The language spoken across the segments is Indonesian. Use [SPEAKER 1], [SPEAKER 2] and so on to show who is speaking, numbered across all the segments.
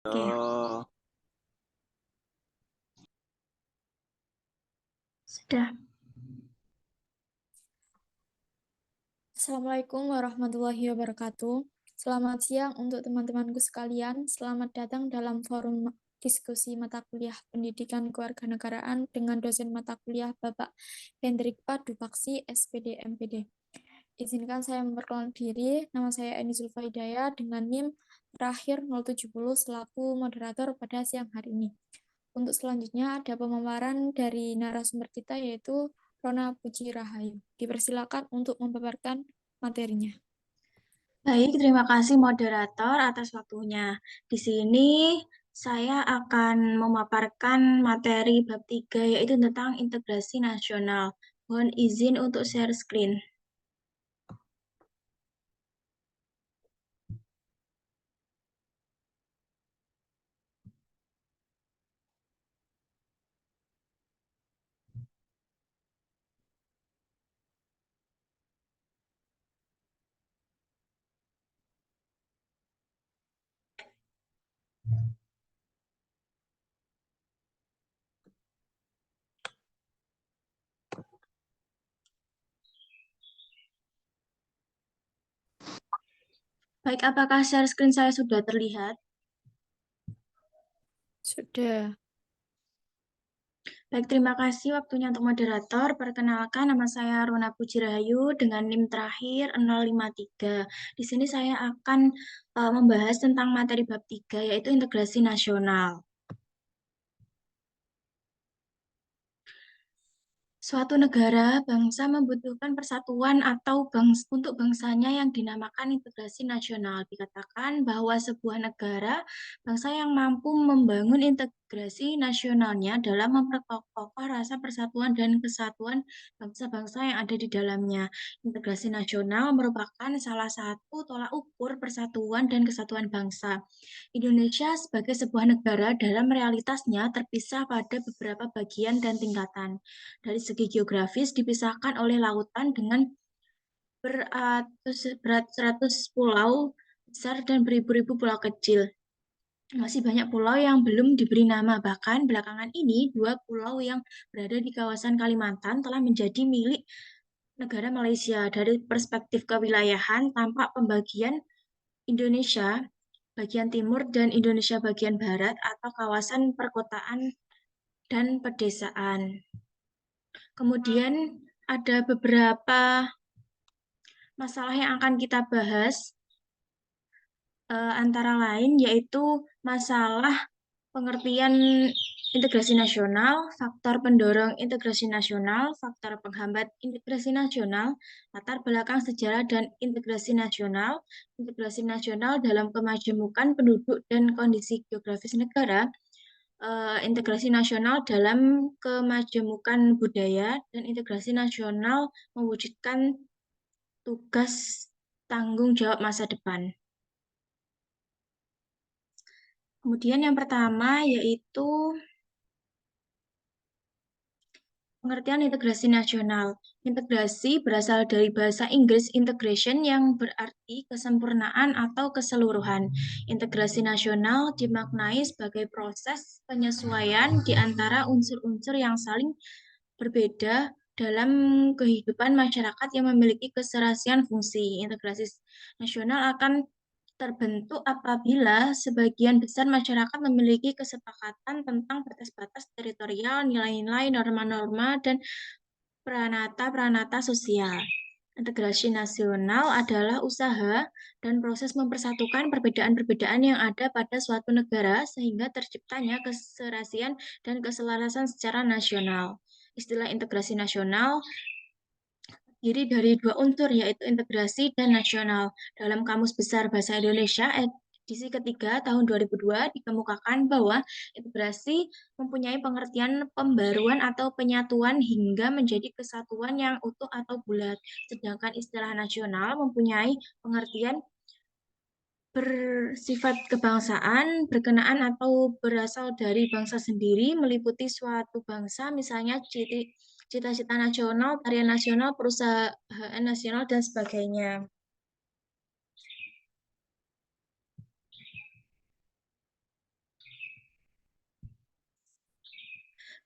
[SPEAKER 1] Oke,
[SPEAKER 2] Oh,
[SPEAKER 1] sudah. Assalamualaikum warahmatullahi wabarakatuh. Selamat siang untuk teman-temanku sekalian. Selamat datang dalam forum diskusi mata kuliah Pendidikan Kewarganegaraan dengan dosen mata kuliah Bapak Hendrik Padupaksi, SPD MPD. Izinkan saya memperkenalkan diri. Nama saya Eni Zulfa Hidayah dengan NIM terakhir 070 selaku moderator pada siang hari ini. Untuk selanjutnya ada pemaparan dari narasumber kita yaitu Rona Puji Rahayu. Dipersilakan untuk memaparkan materinya.
[SPEAKER 3] Baik, terima kasih moderator atas waktunya. Di sini saya akan memaparkan materi bab 3 yaitu tentang integrasi nasional. Mohon izin untuk share screen. Baik, apakah share screen saya sudah terlihat?
[SPEAKER 1] Sudah.
[SPEAKER 3] Baik, terima kasih waktunya untuk moderator. Perkenalkan, nama saya Rona Puji Rahayu dengan NIM terakhir 053. Di sini saya akan membahas tentang materi bab 3 yaitu integrasi nasional. Suatu negara, bangsa membutuhkan persatuan atau untuk bangsanya yang dinamakan integrasi nasional. Dikatakan bahwa sebuah negara, bangsa yang mampu membangun integrasi nasionalnya dalam memperkokoh rasa persatuan dan kesatuan bangsa-bangsa yang ada di dalamnya. Integrasi nasional merupakan salah satu tolak ukur persatuan dan kesatuan bangsa. Indonesia sebagai sebuah negara dalam realitasnya terpisah pada beberapa bagian dan tingkatan. Dari segi geografis dipisahkan oleh lautan dengan beratus pulau besar dan beribu-ribu pulau kecil. Masih banyak pulau yang belum diberi nama, bahkan belakangan ini dua pulau yang berada di kawasan Kalimantan telah menjadi milik negara Malaysia. Dari perspektif kewilayahan, tampak pembagian Indonesia bagian timur dan Indonesia bagian barat atau kawasan perkotaan dan pedesaan. Kemudian ada beberapa masalah yang akan kita bahas, antara lain yaitu masalah pengertian integrasi nasional, faktor pendorong integrasi nasional, faktor penghambat integrasi nasional, latar belakang sejarah dan integrasi nasional dalam kemajemukan penduduk dan kondisi geografis negara, integrasi nasional dalam kemajemukan budaya, dan integrasi nasional mewujudkan tugas tanggung jawab masa depan. Kemudian yang pertama yaitu pengertian integrasi nasional. Integrasi berasal dari bahasa Inggris integration yang berarti kesempurnaan atau keseluruhan. Integrasi nasional dimaknai sebagai proses penyesuaian di antara unsur-unsur yang saling berbeda dalam kehidupan masyarakat yang memiliki keserasian fungsi. Integrasi nasional akan terbentuk apabila sebagian besar masyarakat memiliki kesepakatan tentang batas-batas teritorial, nilai-nilai, norma-norma, dan peranata-peranata sosial. Integrasi nasional adalah usaha dan proses mempersatukan perbedaan-perbedaan yang ada pada suatu negara sehingga terciptanya keserasian dan keselarasan secara nasional. Istilah integrasi nasional terdiri dari dua unsur, yaitu integrasi dan nasional. Dalam Kamus Besar Bahasa Indonesia edisi ketiga tahun 2002 dikemukakan bahwa integrasi mempunyai pengertian pembaruan atau penyatuan hingga menjadi kesatuan yang utuh atau bulat. Sedangkan istilah nasional mempunyai pengertian bersifat kebangsaan, berkenaan atau berasal dari bangsa sendiri, meliputi suatu bangsa, misalnya cita-cita nasional, tarian nasional, perusahaan nasional, dan sebagainya.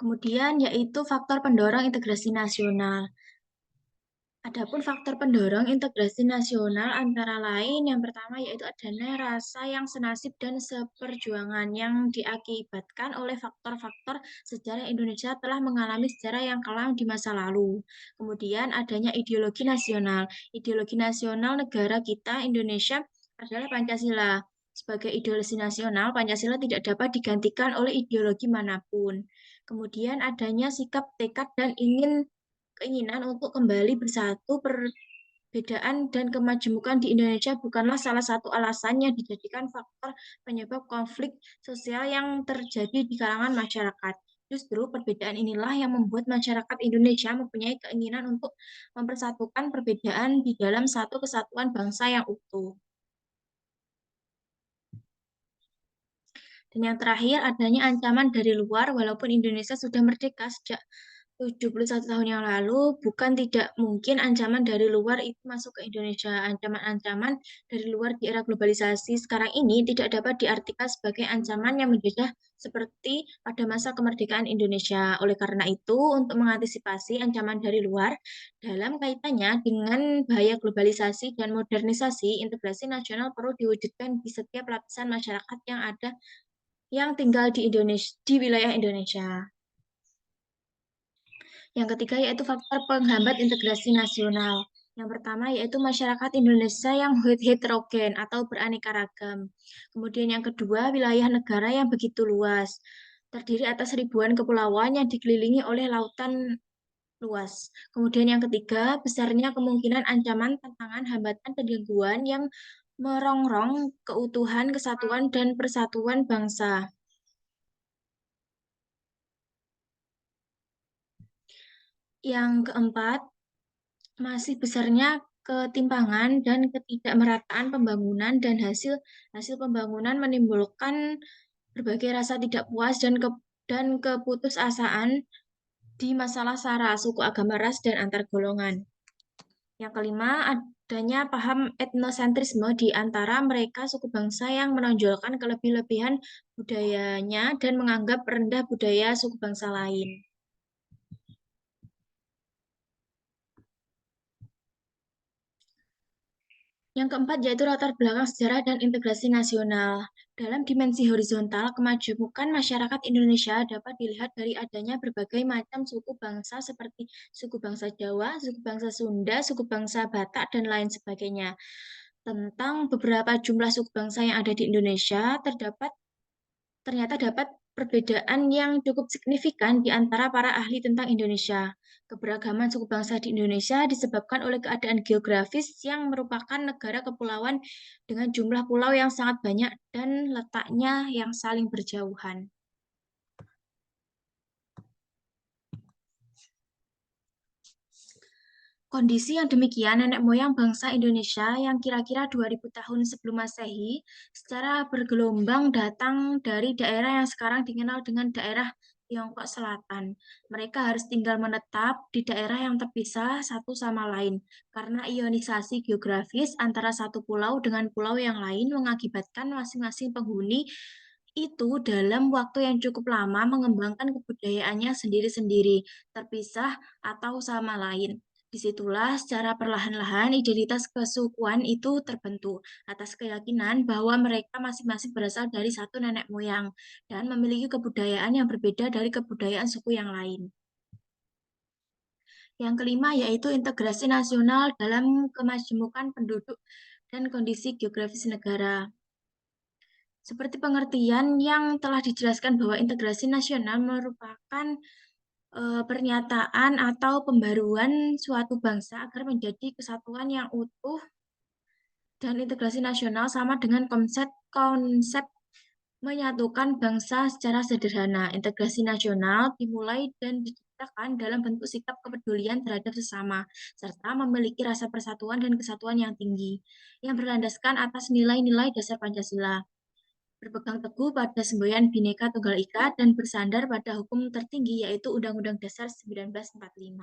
[SPEAKER 3] Kemudian yaitu faktor pendorong integrasi nasional. Adapun faktor pendorong integrasi nasional antara lain yang pertama yaitu adanya rasa yang senasib dan seperjuangan yang diakibatkan oleh faktor-faktor sejarah Indonesia telah mengalami sejarah yang kelam di masa lalu. Kemudian adanya ideologi nasional. Ideologi nasional negara kita Indonesia adalah Pancasila. Sebagai ideologi nasional, Pancasila tidak dapat digantikan oleh ideologi manapun. Kemudian adanya sikap tekad dan keinginan untuk kembali bersatu. Perbedaan dan kemajemukan di Indonesia bukanlah salah satu alasan yang dijadikan faktor penyebab konflik sosial yang terjadi di kalangan masyarakat. Justru perbedaan inilah yang membuat masyarakat Indonesia mempunyai keinginan untuk mempersatukan perbedaan di dalam satu kesatuan bangsa yang utuh. Dan yang terakhir, adanya ancaman dari luar, walaupun Indonesia sudah merdeka sejak 71 tahun yang lalu, bukan tidak mungkin ancaman dari luar itu masuk ke Indonesia. Ancaman-ancaman dari luar di era globalisasi sekarang ini tidak dapat diartikan sebagai ancaman yang menjajah seperti pada masa kemerdekaan Indonesia. Oleh karena itu, untuk mengantisipasi ancaman dari luar, dalam kaitannya dengan bahaya globalisasi dan modernisasi, integrasi nasional perlu diwujudkan di setiap lapisan masyarakat yang tinggal di Indonesia, di wilayah Indonesia. Yang ketiga yaitu faktor penghambat integrasi nasional. Yang pertama yaitu masyarakat Indonesia yang heterogen atau beraneka ragam. Kemudian yang kedua, wilayah negara yang begitu luas, terdiri atas ribuan kepulauan yang dikelilingi oleh lautan luas. Kemudian yang ketiga, besarnya kemungkinan ancaman, tantangan, hambatan, dan gangguan yang merongrong keutuhan, kesatuan, dan persatuan bangsa. Yang keempat, masih besarnya ketimpangan dan ketidakmerataan pembangunan dan hasil pembangunan menimbulkan berbagai rasa tidak puas dan keputusasaan di masalah sara, suku, agama, ras, dan antar golongan. Yang kelima, adanya paham etnosentrisme di antara mereka suku bangsa yang menonjolkan kelebihan budayanya dan menganggap rendah budaya suku bangsa lain. Yang keempat yaitu latar belakang sejarah dan integrasi nasional. Dalam dimensi horizontal, kemajemukan masyarakat Indonesia dapat dilihat dari adanya berbagai macam suku bangsa seperti suku bangsa Jawa, suku bangsa Sunda, suku bangsa Batak, dan lain sebagainya. Tentang beberapa jumlah suku bangsa yang ada di Indonesia, ternyata dapat perbedaan yang cukup signifikan di antara para ahli tentang Indonesia. Keberagaman suku bangsa di Indonesia disebabkan oleh keadaan geografis yang merupakan negara kepulauan dengan jumlah pulau yang sangat banyak dan letaknya yang saling berjauhan. Kondisi yang demikian nenek moyang bangsa Indonesia yang kira-kira 2000 tahun sebelum Masehi secara bergelombang datang dari daerah yang sekarang dikenal dengan daerah Tiongkok Selatan. Mereka harus tinggal menetap di daerah yang terpisah satu sama lain karena ionisasi geografis antara satu pulau dengan pulau yang lain mengakibatkan masing-masing penghuni itu dalam waktu yang cukup lama mengembangkan kebudayaannya sendiri-sendiri, terpisah atau sama lain. Disitulah secara perlahan-lahan identitas kesukuan itu terbentuk atas keyakinan bahwa mereka masing-masing berasal dari satu nenek moyang dan memiliki kebudayaan yang berbeda dari kebudayaan suku yang lain. Yang kelima yaitu integrasi nasional dalam kemajemukan penduduk dan kondisi geografis negara. Seperti pengertian yang telah dijelaskan bahwa integrasi nasional merupakan pernyataan atau pembaruan suatu bangsa agar menjadi kesatuan yang utuh dan integrasi nasional sama dengan konsep menyatukan bangsa secara sederhana. Integrasi nasional dimulai dan diciptakan dalam bentuk sikap kepedulian terhadap sesama, serta memiliki rasa persatuan dan kesatuan yang tinggi, yang berlandaskan atas nilai-nilai dasar Pancasila, berpegang teguh pada semboyan Bhinneka Tunggal Ika dan bersandar pada hukum tertinggi yaitu Undang-Undang Dasar 1945.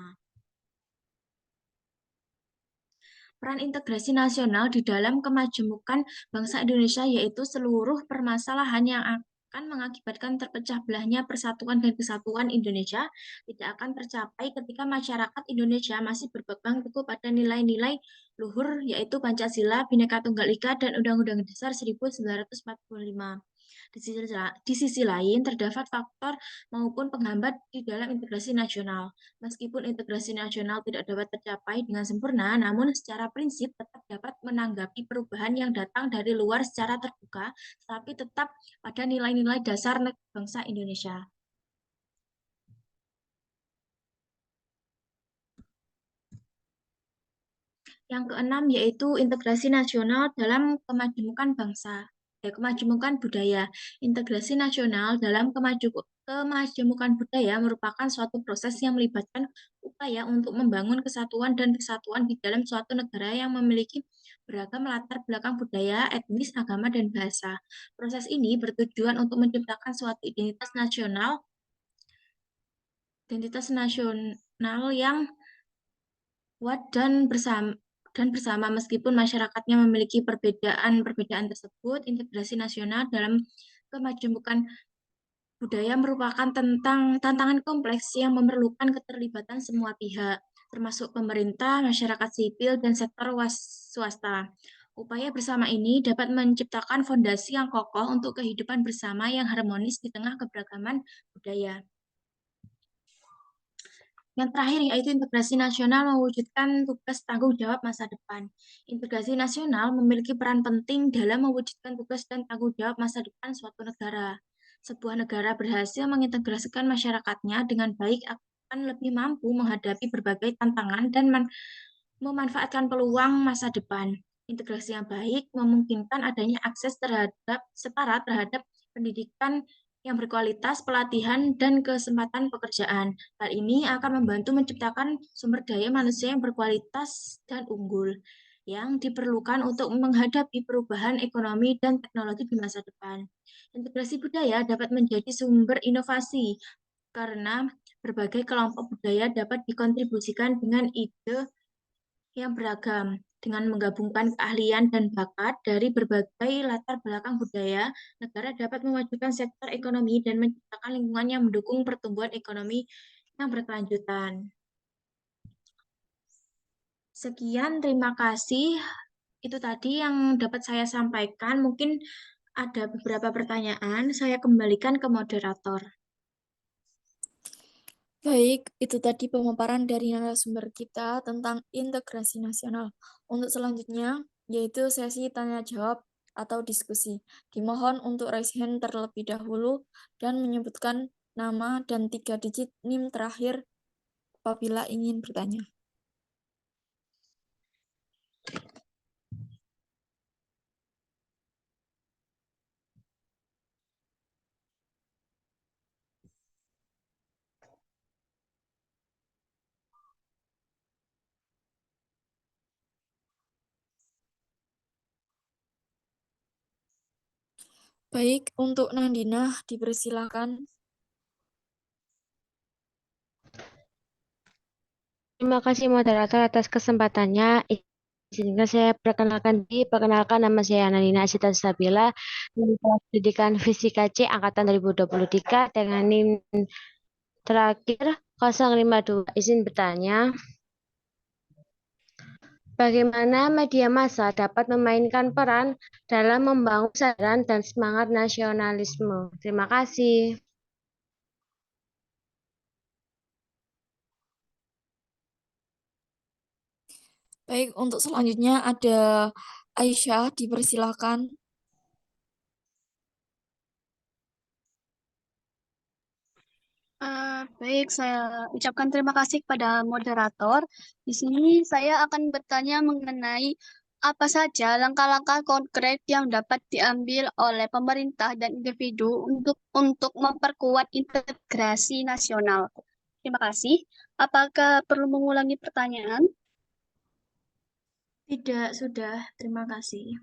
[SPEAKER 3] Peran integrasi nasional di dalam kemajemukan bangsa Indonesia yaitu seluruh permasalahan yang akan mengakibatkan terpecah belahnya persatuan dan kesatuan Indonesia tidak akan tercapai ketika masyarakat Indonesia masih berpegang teguh pada nilai-nilai luhur yaitu Pancasila, Bhinneka Tunggal Ika, dan Undang-Undang Dasar 1945. Di sisi lain, terdapat faktor maupun penghambat di dalam integrasi nasional. Meskipun integrasi nasional tidak dapat tercapai dengan sempurna, namun secara prinsip tetap dapat menanggapi perubahan yang datang dari luar secara terbuka, tapi tetap pada nilai-nilai dasar bangsa Indonesia. Yang keenam yaitu integrasi nasional dalam kemajemukan bangsa. Kemajemukan budaya. Integrasi nasional dalam kemajemukan budaya merupakan suatu proses yang melibatkan upaya untuk membangun kesatuan dan kesatuan di dalam suatu negara yang memiliki beragam latar belakang budaya, etnis, agama, dan bahasa. Proses ini bertujuan untuk menciptakan suatu identitas nasional yang kuat dan bersama meskipun masyarakatnya memiliki perbedaan tersebut, integrasi nasional dalam kemajemukan budaya merupakan tantangan kompleks yang memerlukan keterlibatan semua pihak, termasuk pemerintah, masyarakat sipil, dan sektor swasta. Upaya bersama ini dapat menciptakan fondasi yang kokoh untuk kehidupan bersama yang harmonis di tengah keberagaman budaya. Yang terakhir yaitu integrasi nasional mewujudkan tugas tanggung jawab masa depan. Integrasi nasional memiliki peran penting dalam mewujudkan tugas dan tanggung jawab masa depan suatu negara. Sebuah negara berhasil mengintegrasikan masyarakatnya dengan baik akan lebih mampu menghadapi berbagai tantangan dan memanfaatkan peluang masa depan. Integrasi yang baik memungkinkan adanya akses setara terhadap pendidikan yang berkualitas, pelatihan, dan kesempatan pekerjaan. Hal ini akan membantu menciptakan sumber daya manusia yang berkualitas dan unggul, yang diperlukan untuk menghadapi perubahan ekonomi dan teknologi di masa depan. Integrasi budaya dapat menjadi sumber inovasi, karena berbagai kelompok budaya dapat dikontribusikan dengan ide yang beragam. Dengan menggabungkan keahlian dan bakat dari berbagai latar belakang budaya, negara dapat memajukan sektor ekonomi dan menciptakan lingkungan yang mendukung pertumbuhan ekonomi yang berkelanjutan. Sekian, terima kasih. Itu tadi yang dapat saya sampaikan. Mungkin ada beberapa pertanyaan, saya kembalikan ke moderator.
[SPEAKER 1] Baik, itu tadi pemaparan dari narasumber kita tentang integrasi nasional. Untuk selanjutnya, yaitu sesi tanya jawab atau diskusi. Dimohon untuk raise hand terlebih dahulu dan menyebutkan nama dan 3 digit NIM terakhir apabila ingin bertanya. Baik, untuk Nandina dipersilakan.
[SPEAKER 2] Terima kasih moderator atas kesempatannya. Izinkan saya perkenalkan nama saya Nandina Asita Sabila dari kelas pendidikan Fisika C angkatan 2023 dengan NIM terakhir 052. Izin bertanya, bagaimana media massa dapat memainkan peran dalam membangun kesadaran dan semangat nasionalisme? Terima kasih.
[SPEAKER 1] Baik, untuk selanjutnya ada Aisyah, dipersilakan.
[SPEAKER 4] Baik, saya ucapkan terima kasih kepada moderator. Di sini saya akan bertanya mengenai apa saja langkah-langkah konkret yang dapat diambil oleh pemerintah dan individu untuk memperkuat integrasi nasional. Terima kasih. Apakah perlu mengulangi pertanyaan?
[SPEAKER 3] Tidak, sudah. Terima kasih.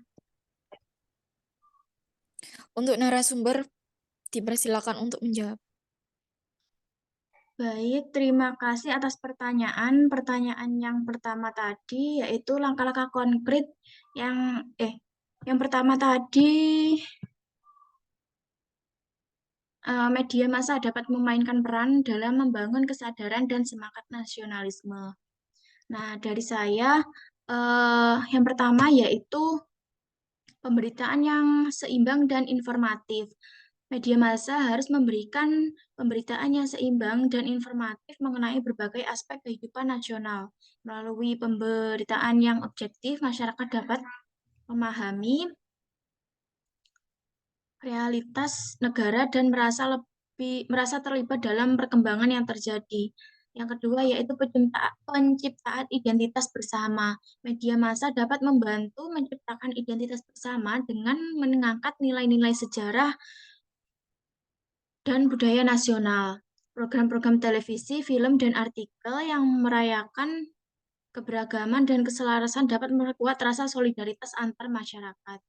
[SPEAKER 1] Untuk narasumber dipersilakan untuk menjawab.
[SPEAKER 3] Baik, terima kasih atas pertanyaan. Pertanyaan yang pertama tadi yaitu langkah-langkah konkret yang pertama tadi media massa dapat memainkan peran dalam membangun kesadaran dan semangat nasionalisme. Nah, dari saya, yang pertama yaitu pemberitaan yang seimbang dan informatif. Media massa harus memberikan pemberitaan yang seimbang dan informatif mengenai berbagai aspek kehidupan nasional. Melalui pemberitaan yang objektif, masyarakat dapat memahami realitas negara dan merasa terlibat dalam perkembangan yang terjadi. Yang kedua yaitu penciptaan identitas bersama. Media massa dapat membantu menciptakan identitas bersama dengan mengangkat nilai-nilai sejarah dan budaya nasional. Program-program televisi, film, dan artikel yang merayakan keberagaman dan keselarasan dapat memperkuat rasa solidaritas antar masyarakat.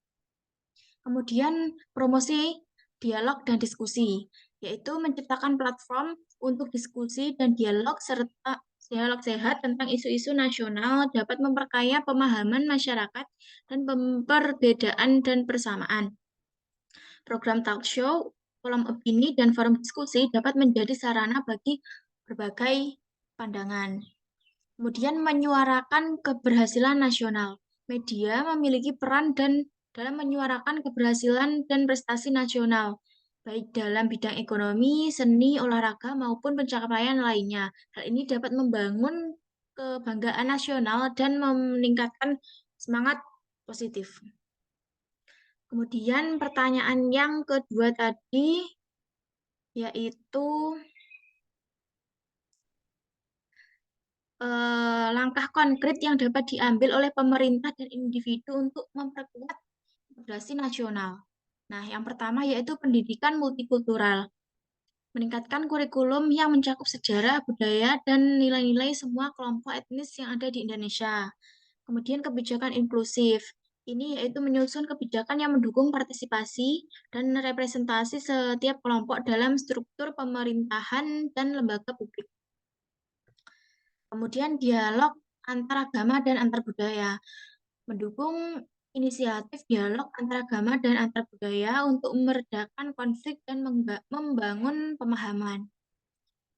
[SPEAKER 3] Kemudian promosi dialog dan diskusi, yaitu menciptakan platform untuk diskusi dan dialog serta dialog sehat tentang isu-isu nasional dapat memperkaya pemahaman masyarakat dan perbedaan dan persamaan. Program talk show, kolom opini, dan forum diskusi dapat menjadi sarana bagi berbagai pandangan. Kemudian menyuarakan keberhasilan nasional. Media memiliki peran dalam menyuarakan keberhasilan dan prestasi nasional, baik dalam bidang ekonomi, seni, olahraga, maupun pencapaian lainnya. Hal ini dapat membangun kebanggaan nasional dan meningkatkan semangat positif. Kemudian pertanyaan yang kedua tadi, yaitu langkah konkret yang dapat diambil oleh pemerintah dan individu untuk memperkuat integrasi nasional. Nah, yang pertama yaitu pendidikan multikultural. Meningkatkan kurikulum yang mencakup sejarah, budaya, dan nilai-nilai semua kelompok etnis yang ada di Indonesia. Kemudian kebijakan inklusif. Ini yaitu menyusun kebijakan yang mendukung partisipasi dan representasi setiap kelompok dalam struktur pemerintahan dan lembaga publik. Kemudian dialog antar agama dan antar budaya. Mendukung inisiatif dialog antar agama dan antar budaya untuk meredakan konflik dan membangun pemahaman.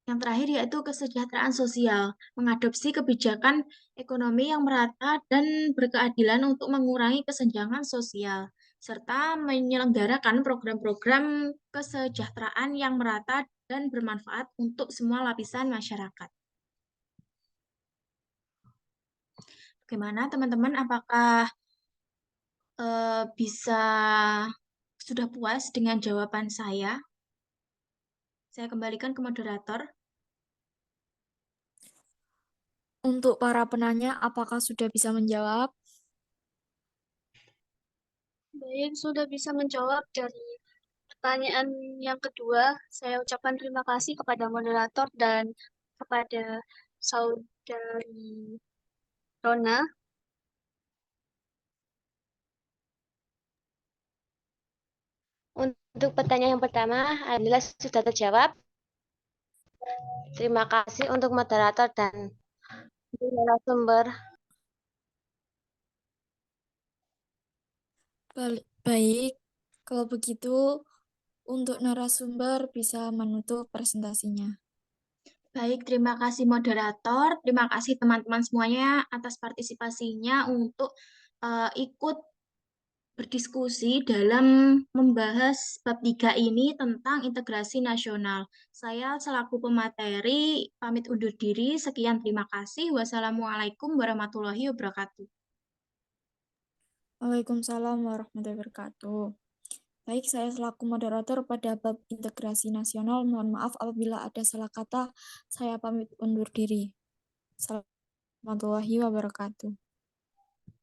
[SPEAKER 3] Yang terakhir yaitu kesejahteraan sosial, mengadopsi kebijakan ekonomi yang merata dan berkeadilan untuk mengurangi kesenjangan sosial, serta menyelenggarakan program-program kesejahteraan yang merata dan bermanfaat untuk semua lapisan masyarakat. Bagaimana teman-teman, apakah sudah puas dengan jawaban saya? Saya kembalikan ke moderator.
[SPEAKER 1] Untuk para penanya, apakah sudah bisa menjawab?
[SPEAKER 4] Baik, sudah bisa menjawab dari pertanyaan yang kedua. Saya ucapkan terima kasih kepada moderator dan kepada saudari Rona.
[SPEAKER 2] Untuk pertanyaan yang pertama, alhamdulillah sudah terjawab. Terima kasih untuk moderator dan narasumber.
[SPEAKER 1] Baik, kalau begitu untuk narasumber bisa menutup presentasinya.
[SPEAKER 3] Baik, terima kasih moderator, terima kasih teman-teman semuanya atas partisipasinya untuk ikut berdiskusi dalam membahas bab 3 ini tentang integrasi nasional. Saya selaku pemateri pamit undur diri. Sekian, terima kasih. Wassalamualaikum warahmatullahi wabarakatuh.
[SPEAKER 1] Waalaikumsalam warahmatullahi wabarakatuh. Baik, saya selaku moderator pada bab integrasi nasional, mohon maaf apabila ada salah kata, saya pamit undur diri. Assalamualaikum warahmatullahi wabarakatuh.